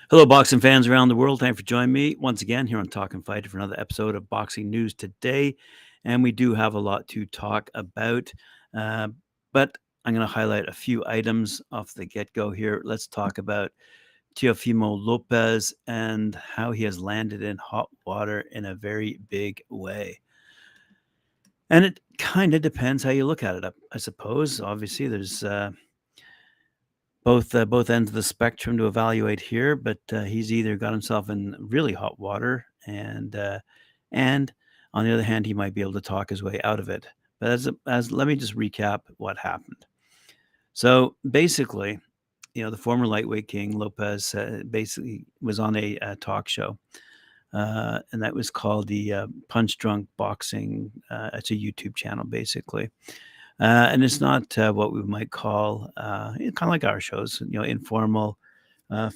Hello, boxing fans around the world. Thanks for joining me once again here on Talkin Fight for another episode of Boxing News Today. And we do have a lot to talk about, but I'm going to highlight a few items off the get-go here. Let's talk about Teofimo Lopez and how he has landed in hot water in a very big way. And it kind of depends how you look at it, I suppose. Obviously, there's both ends of the spectrum to evaluate here, but he's either got himself in really hot water, and on the other hand, he might be able to talk his way out of it. But as let me just recap what happened. So basically, the former lightweight king Lopez basically was on a talk show, and that was called the Punch Drunk Boxing. It's a YouTube channel, basically. And it's not what we might call kind of like our shows, informal,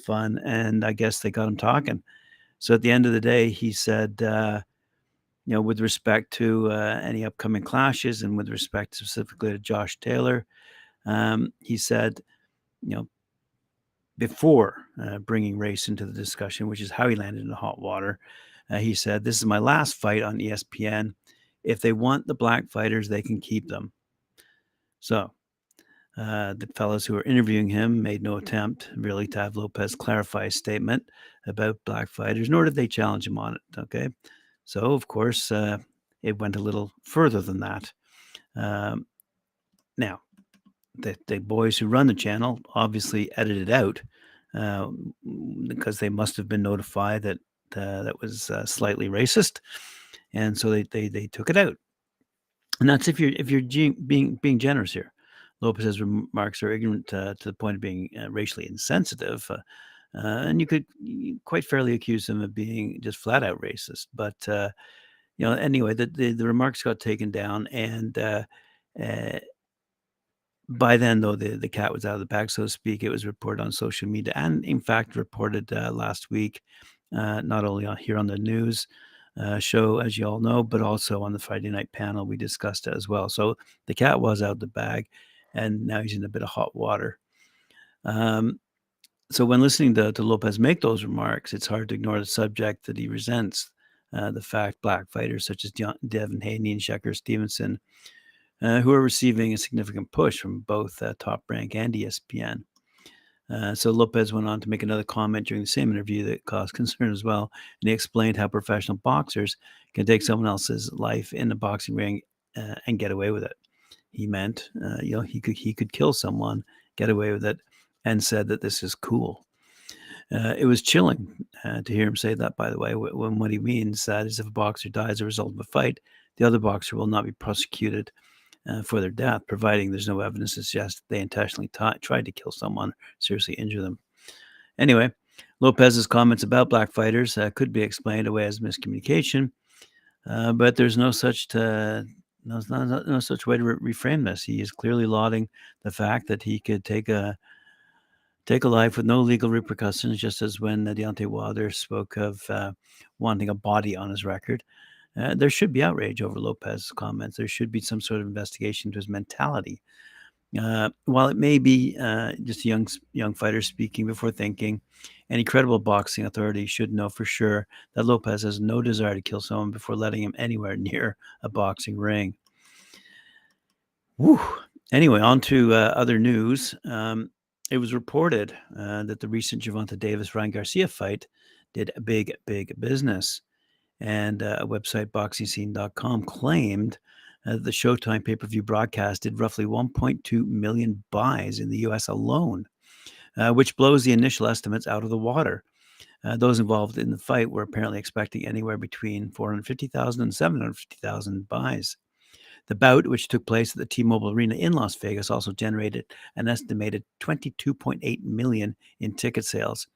fun. And I guess they got him talking. So at the end of the day, he said, with respect to any upcoming clashes and with respect specifically to Josh Taylor, he said, before bringing race into the discussion, which is how he landed in the hot water, he said, "This is my last fight on ESPN. If they want the black fighters, they can keep them." So the fellows who were interviewing him made no attempt really to have Lopez clarify his statement about black fighters, nor did they challenge him on it. Okay. So, of course, it went a little further than that. Now, the boys who run the channel obviously edited out because they must have been notified that that was slightly racist. And so they took it out. And that's if you're being generous here. Lopez's remarks are ignorant to the point of being racially insensitive, and you could quite fairly accuse him of being just flat out racist. But anyway, the remarks got taken down, and by then, though, the cat was out of the bag, so to speak. It was reported on social media, and in fact, reported last week, not only here on the news show, as you all know, but also on the Friday night panel, we discussed it as well. So the cat was out of the bag, and now he's in a bit of hot water. So when listening to Lopez make those remarks, it's hard to ignore the subject that he resents, the fact black fighters such as Devin Haney and Shakur Stevenson, who are receiving a significant push from both Top Rank and ESPN. So Lopez went on to make another comment during the same interview that caused concern as well. And he explained how professional boxers can take someone else's life in the boxing ring and get away with it. He meant, he could kill someone, get away with it, and said that this is cool. It was chilling to hear him say that, by the way, when what he means that is if a boxer dies as a result of a fight, the other boxer will not be prosecuted for their death, providing there's no evidence to suggest they intentionally tried to kill someone, seriously injure them. Anyway, Lopez's comments about black fighters could be explained away as miscommunication, but there's no such no such way to reframe this. He is clearly lauding the fact that he could take a life with no legal repercussions, just as when Deontay Wilder spoke of wanting a body on his record. There should be outrage over Lopez's comments. There should be some sort of investigation into his mentality. While it may be just a young fighter speaking before thinking, any credible boxing authority should know for sure that Lopez has no desire to kill someone before letting him anywhere near a boxing ring. Whew. Anyway, on to other news. It was reported that the recent Gervonta Davis-Ryan Garcia fight did a big business. And a website, boxingscene.com, claimed the Showtime pay-per-view broadcast did roughly 1.2 million buys in the U.S. alone, which blows the initial estimates out of the water. Those involved in the fight were apparently expecting anywhere between 450,000 and 750,000 buys. The bout, which took place at the T-Mobile Arena in Las Vegas, also generated an estimated 22.8 million in ticket sales,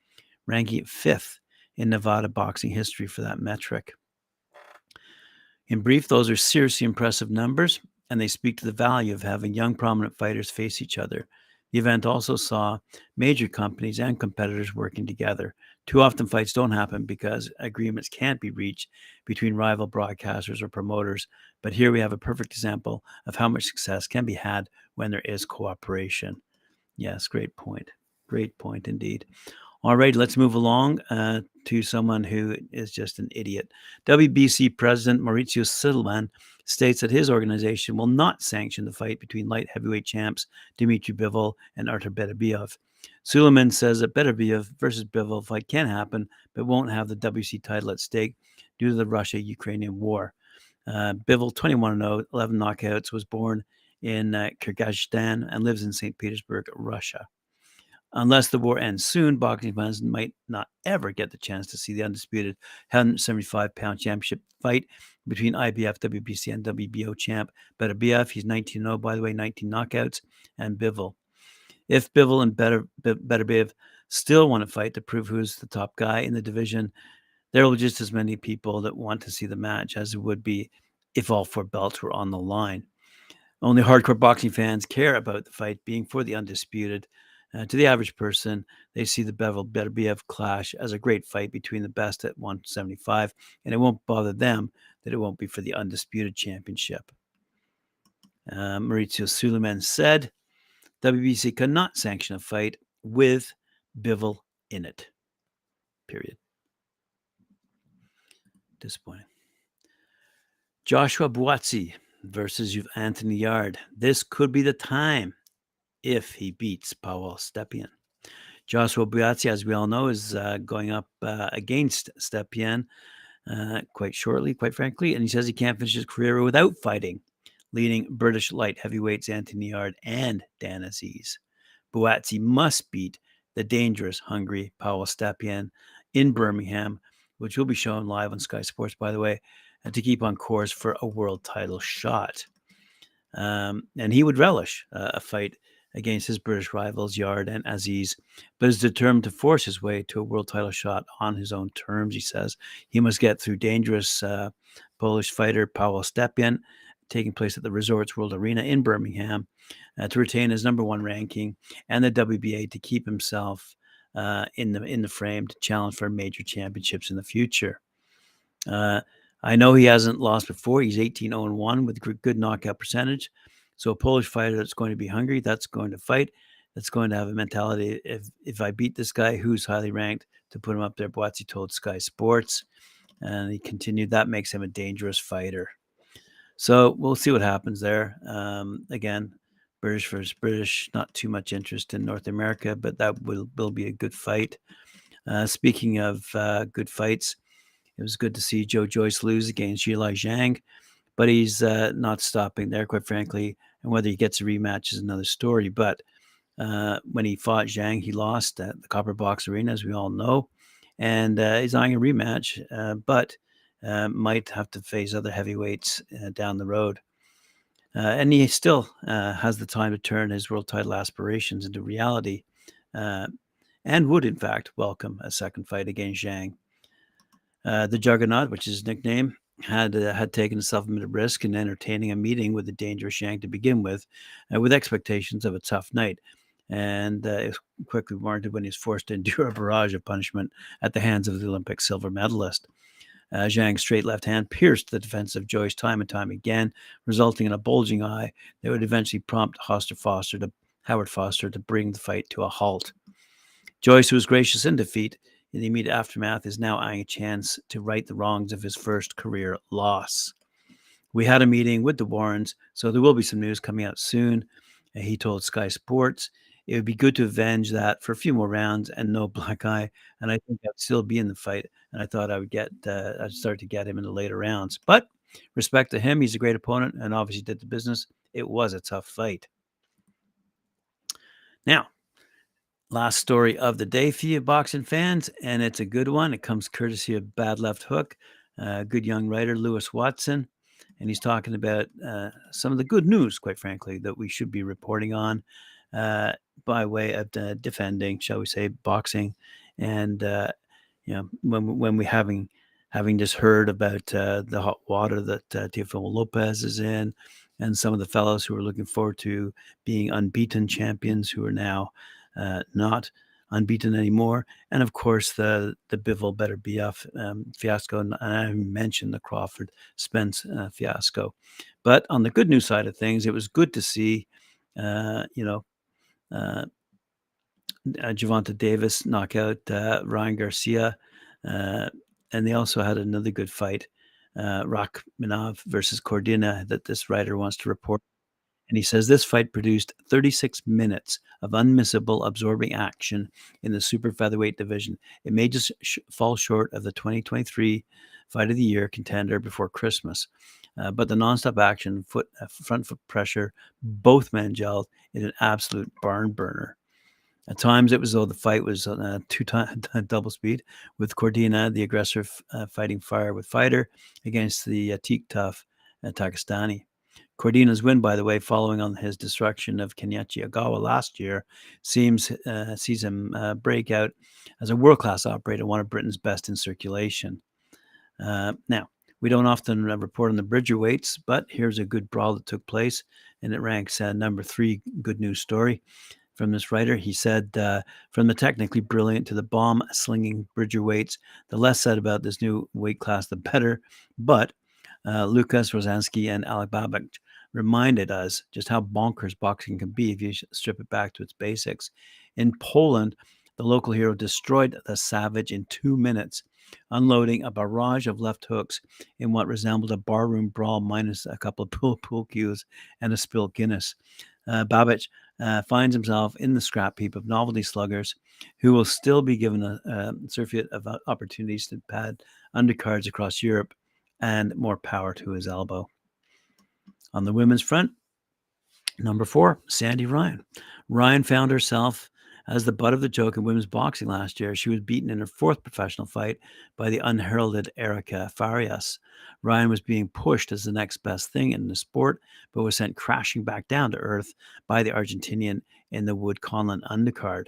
ranking it fifth in Nevada boxing history for that metric. In brief, those are seriously impressive numbers, and they speak to the value of having young prominent fighters face each other. The event also saw major companies and competitors working together Too often fights don't happen because agreements can't be reached between rival broadcasters or promoters. But here we have a perfect example of how much success can be had when there is cooperation. Yes, great point. Great point indeed. All right, let's move along to someone who is just an idiot. WBC President Mauricio Sulaiman states that his organization will not sanction the fight between light heavyweight champs Dmitry Bivol and Artur Beterbiev. Sulaiman says that Beterbiev versus Bivol fight can happen, but won't have the WBC title at stake due to the Russia-Ukrainian war. Bivol, 21-0, 11 knockouts, was born in Kyrgyzstan and lives in St. Petersburg, Russia. Unless the war ends soon, boxing fans might not ever get the chance to see the undisputed 175-pound championship fight between IBF, WBC, and WBO champ Beterbiev. He's 19-0, by the way, 19 knockouts, and Bivol. If Bivol and Beterbiev still want to fight to prove who's the top guy in the division, there will be just as many people that want to see the match as there would be if all 4 belts were on the line. Only hardcore boxing fans care about the fight being for the undisputed. To the average person, they see the Beterbiev clash as a great fight between the best at 175, and it won't bother them that it won't be for the undisputed championship. Mauricio Sulaiman said, WBC cannot sanction a fight with Bivol in it. Period. Disappointing. Joshua Buatsi versus Anthony Yarde. This could be the time if he beats Pavel Stepien. Joshua Buatsi, as we all know, is going up against Stepien quite shortly, quite frankly, and he says he can't finish his career without fighting leading British light heavyweights Anthony Yarde and Dan Aziz. Buatsi must beat the dangerous, hungry Pavel Stepien in Birmingham, which will be shown live on Sky Sports, by the way, to keep on course for a world title shot. And he would relish a fight against his British rivals, Yarde and Aziz, but is determined to force his way to a world title shot on his own terms, he says. He must get through dangerous Polish fighter Pavel Stepien, taking place at the Resorts World Arena in Birmingham, to retain his number 1 ranking and the WBA to keep himself in the frame to challenge for major championships in the future. I know he hasn't lost before. He's 18-0-1 with good knockout percentage. So a Polish fighter that's going to be hungry, that's going to fight, that's going to have a mentality, if I beat this guy who's highly ranked, to put him up there. Buatsi told Sky Sports. And he continued, that makes him a dangerous fighter. So we'll see what happens there. Again, British versus British, not too much interest in North America, but that will be a good fight. Speaking of good fights, it was good to see Joe Joyce lose against Zhilai Zhang, but he's not stopping there, quite frankly. And whether he gets a rematch is another story. But when he fought Zhang, he lost at the Copper Box Arena, as we all know. And he's eyeing a rematch, but might have to face other heavyweights down the road. And he still has the time to turn his world title aspirations into reality, and would, in fact, welcome a second fight against Zhang. The Juggernaut, which is his nickname, had taken a self-admitted risk in entertaining a meeting with the dangerous Zhang to begin with expectations of a tough night. And it was quickly warranted when he was forced to endure a barrage of punishment at the hands of the Olympic silver medalist. Zhang's straight left hand pierced the defense of Joyce time and time again, resulting in a bulging eye that would eventually prompt Howard Foster to bring the fight to a halt. Joyce, who was gracious in defeat in the immediate aftermath, is now eyeing a chance to right the wrongs of his first career loss. We had a meeting with the Warrens, so there will be some news coming out soon. He told Sky Sports it would be good to avenge that for a few more rounds and no black eye. And I think I'd still be in the fight. And I thought I'd start to get him in the later rounds. But respect to him, he's a great opponent and obviously did the business. It was a tough fight. Now, last story of the day for you boxing fans, and it's a good one. It comes courtesy of Bad Left Hook, good young writer, Lewis Watson. And he's talking about some of the good news, quite frankly, that we should be reporting on by way of defending, shall we say, boxing. And, when we having just heard about the hot water that Teofimo Lopez is in, and some of the fellows who are looking forward to being unbeaten champions who are now not. unbeaten anymore. And of course, the Bivol Beterbiev fiasco, and I mentioned the Crawford Spence fiasco. But on the good news side of things, it was good to see, you know, Gervonta Davis knock out Ryan Garcia, and they also had another good fight, Rachmanov versus Cordina, that this writer wants to report. And he says this fight produced 36 minutes of unmissable, absorbing action in the super featherweight division. It may just fall short of the 2023 Fight of the Year contender before Christmas. But the nonstop action, front foot pressure, both men gelled in an absolute barn burner. At times, it was though the fight was two-time double speed, with Cordina, the aggressor, fighting fire with fighter against the teak tough Takistani. Cordina's win, by the way, following on his destruction of Kenichi Ogawa last year, sees him break out as a world-class operator, one of Britain's best in circulation. Now, we don't often report on the Bridgerweights, but here's a good brawl that took place, and it ranks number 3 good news story from this writer. He said, from the technically brilliant to the bomb-slinging Bridgerweights, the less said about this new weight class, the better. But Lukas Rozansky and Alek Babic reminded us just how bonkers boxing can be if you strip it back to its basics. In Poland, the local hero destroyed the Savage in 2 minutes, unloading a barrage of left hooks in what resembled a barroom brawl minus a couple of pool cues and a spilled Guinness. Babic finds himself in the scrap heap of novelty sluggers who will still be given a surfeit of opportunities to pad undercards across Europe, and more power to his elbow. On the women's front, number 4, Sandy Ryan. Ryan found herself as the butt of the joke in women's boxing last year. She was beaten in her 4th professional fight by the unheralded Erika Farias. Ryan was being pushed as the next best thing in the sport, but was sent crashing back down to earth by the Argentinian in the Wood Conlon undercard.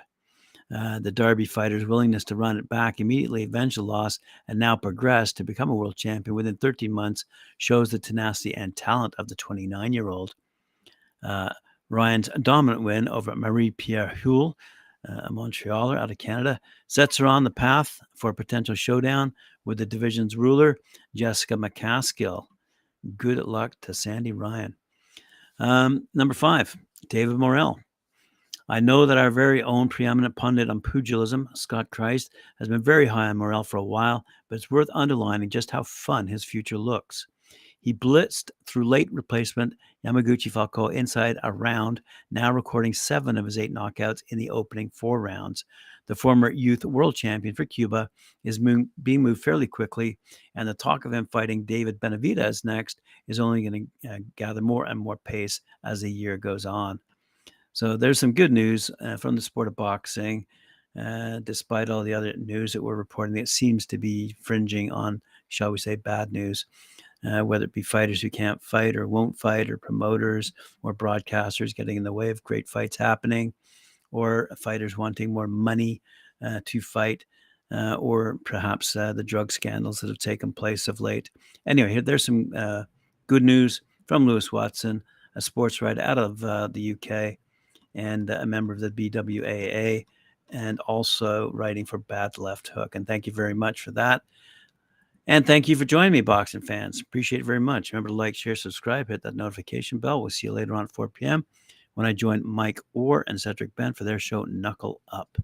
The Derby fighter's willingness to run it back, immediately avenge the loss, and now progress to become a world champion within 13 months shows the tenacity and talent of the 29-year-old. Ryan's dominant win over Marie-Pierre Huel, a Montrealer out of Canada, sets her on the path for a potential showdown with the division's ruler, Jessica McCaskill. Good luck to Sandy Ryan. Number 5, David Morrell. I know that our very own preeminent pundit on pugilism, Scott Christ, has been very high on Morrell for a while, but it's worth underlining just how fun his future looks. He blitzed through late replacement Yamaguchi Falcao inside a round, now recording 7 of his 8 knockouts in the opening 4 rounds. The former youth world champion for Cuba is being moved fairly quickly, and the talk of him fighting David Benavidez next is only going to gather more and more pace as the year goes on. So there's some good news from the sport of boxing, despite all the other news that we're reporting that seems to be fringing on, shall we say, bad news, whether it be fighters who can't fight or won't fight, or promoters or broadcasters getting in the way of great fights happening, or fighters wanting more money to fight, or perhaps the drug scandals that have taken place of late. Anyway, there's some good news from Lewis Watson, a sports writer out of the UK, and a member of the BWAA, and also writing for Bad Left Hook. And thank you very much for that. And thank you for joining me, boxing fans. Appreciate it very much. Remember to like, share, subscribe, hit that notification bell. We'll see you later on at 4 p.m. when I join Mike Orr and Cedric Ben for their show, Knuckle Up.